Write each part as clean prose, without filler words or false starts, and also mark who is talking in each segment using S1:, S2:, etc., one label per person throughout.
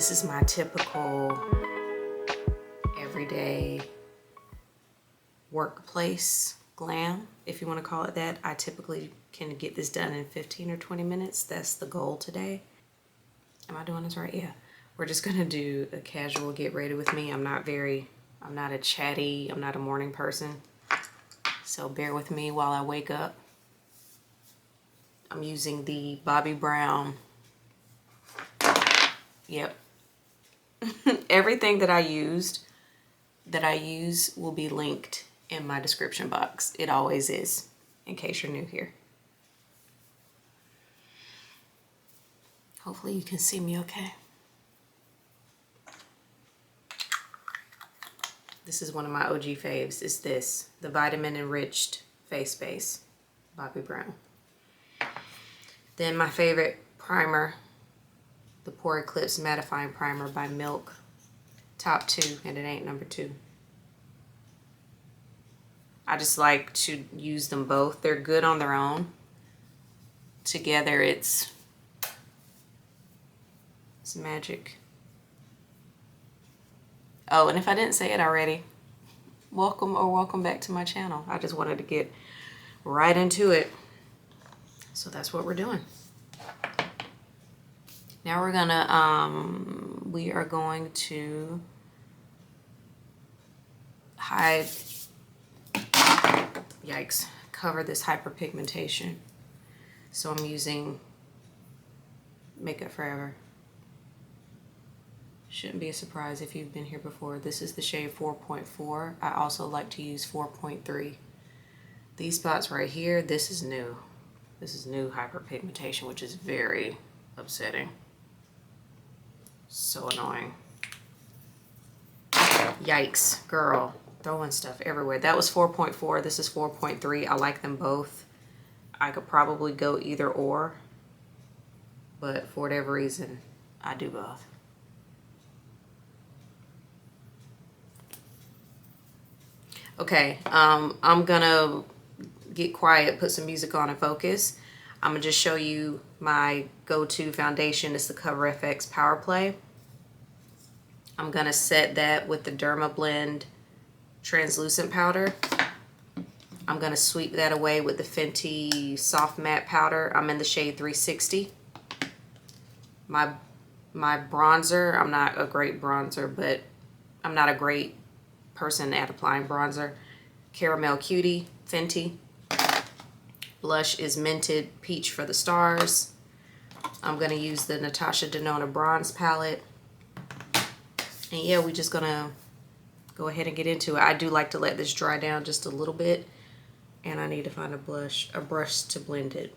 S1: This is my typical everyday workplace glam, if you want to call it that. I typically can get this done in 15 or 20 minutes. That's the goal today. Am I doing this right? Yeah. We're just gonna do a casual get ready with me. I'm not a chatty, I'm not a morning person. So bear with me while I wake up. I'm using the Bobbi Brown. Yep. Everything that I use will be linked in my description box. It always is, in case you're new here. Hopefully you can see me okay. This is one of my OG faves. It's this, the Vitamin Enriched Face Base, Bobbi Brown. Then my favorite primer, the Pore Eclipse Mattifying Primer by Milk. Top 2, and it ain't number 2. I just like to use them both. They're good on their own. Together it's magic. Oh, and if I didn't say it already, welcome back to my channel. I just wanted to get right into it. So that's what we're doing. Now we're gonna, we are going to hide, yikes, cover this hyperpigmentation. So I'm using Makeup Forever. Shouldn't be a surprise if you've been here before. This is the shade 4.4. I also like to use 4.3. These spots right here, this is new. This is new hyperpigmentation, which is very upsetting. So annoying. Yikes, girl. Throwing stuff everywhere. That was 4.4. This is 4.3. I like them both. I could probably go either or, but for whatever reason, I do both. Okay, I'm gonna get quiet, put some music on and focus. I'm gonna just show you my go-to foundation. It's the Cover FX Power Play. I'm gonna set that with the Dermablend translucent powder. I'm gonna sweep that away with the Fenty Soft Matte Powder. I'm in the shade 360. My bronzer, I'm not a great bronzer, but I'm not a great person at applying bronzer. Caramel Cutie, Fenty. Blush is Minted Peach for the Stars. I'm gonna use the Natasha Denona Bronze palette. And yeah, we're just gonna go ahead and get into it. I do like to let this dry down just a little bit, and I need to find a brush to blend it.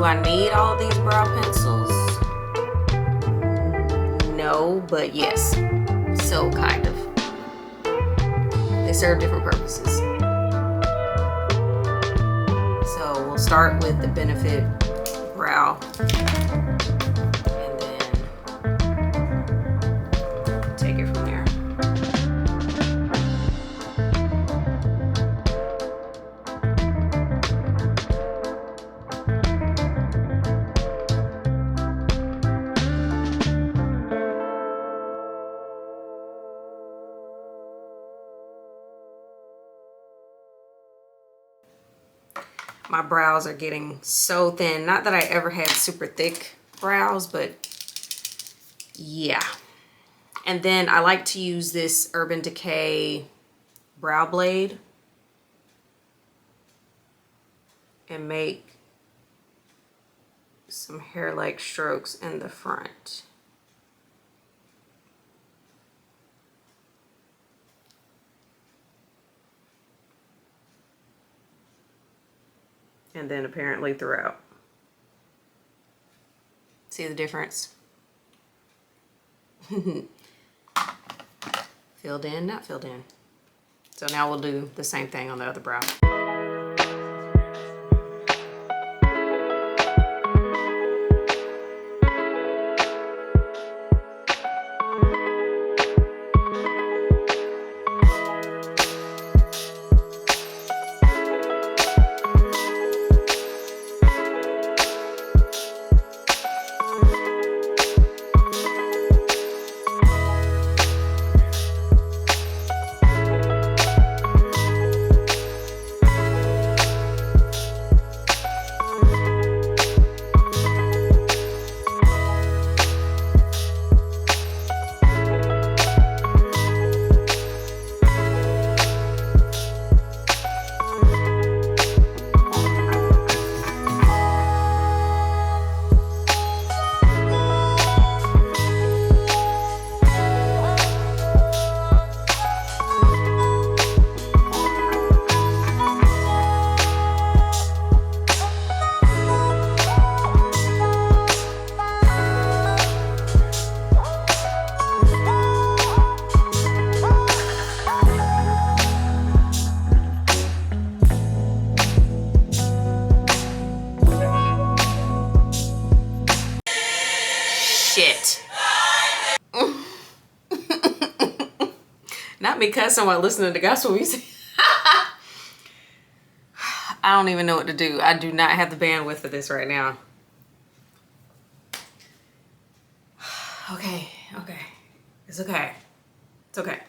S1: Do I need all of these brow pencils? No, but yes. So kind of. They serve different purposes. So we'll start with the Benefit Brow. And then take it from there. My brows are getting so thin. Not that I ever had super thick brows, but yeah. And then I like to use this Urban Decay brow blade and make some hair-like strokes in the front. And then apparently throughout. See the difference? Filled in, not filled in. So now we'll do the same thing on the other brow. Shit. Not me cussing while listening to gospel music. I don't even know what to do. I do not have the bandwidth for this right now. Okay. It's okay. It's okay.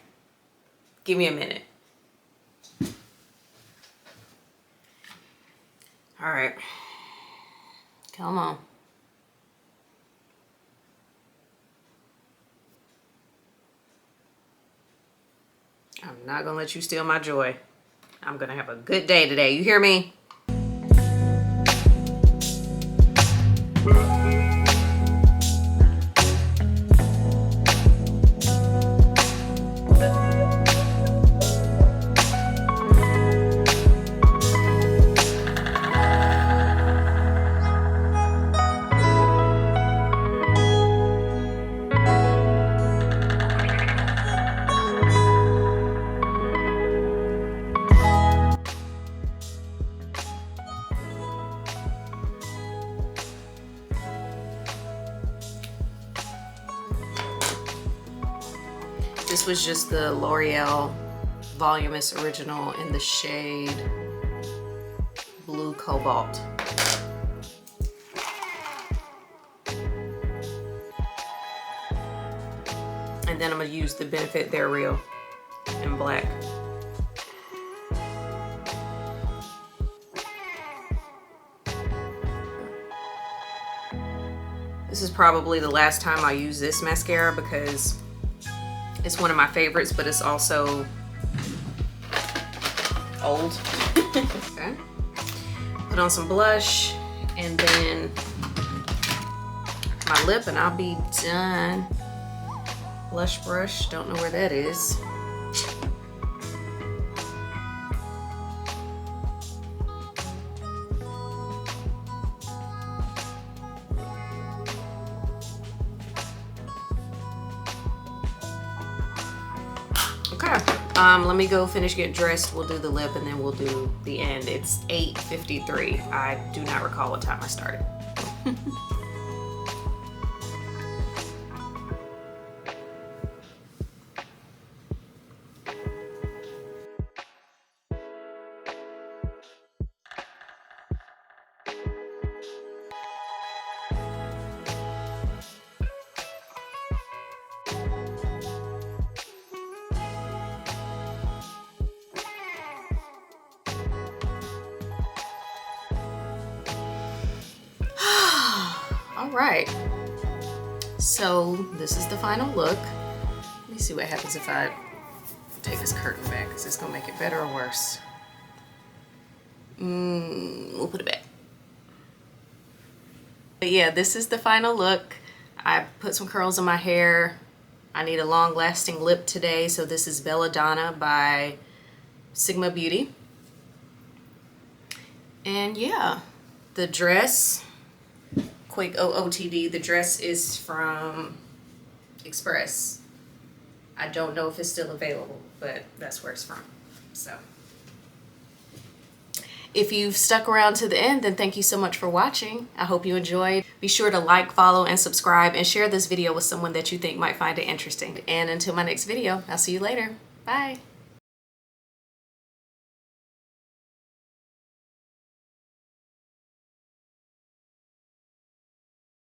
S1: Give me a minute. All right. Come on. I'm not gonna let you steal my joy. I'm gonna have a good day today. You hear me? This was just the L'Oreal Voluminous Original in the shade Blue Cobalt. And then I'm gonna use the Benefit They're Real in black. This is probably the last time I use this mascara because it's one of my favorites, but it's also old. Okay. Put on some blush and then my lip and I'll be done. Blush brush, don't know where that is. yeah, let me go finish getting dressed. We'll do the lip and then we'll do the end. It's 8:53. I do not recall what time I started. All right, so this is the final look. Let me see what happens if I take this curtain back. Is this gonna make it better or worse? We'll put it back. But yeah, this is the final look. I put some curls in my hair. I need a long lasting lip today, so this is Belladonna by Sigma Beauty. And yeah, the dress, quick OOTD, the dress is from Express. I don't know if it's still available, but that's where it's from. So if you've stuck around to the end, then thank you so much for watching. I hope you enjoyed. Be sure to like, follow, and subscribe, and share this video with someone that you think might find it interesting. And until my next video, I'll see you later. Bye.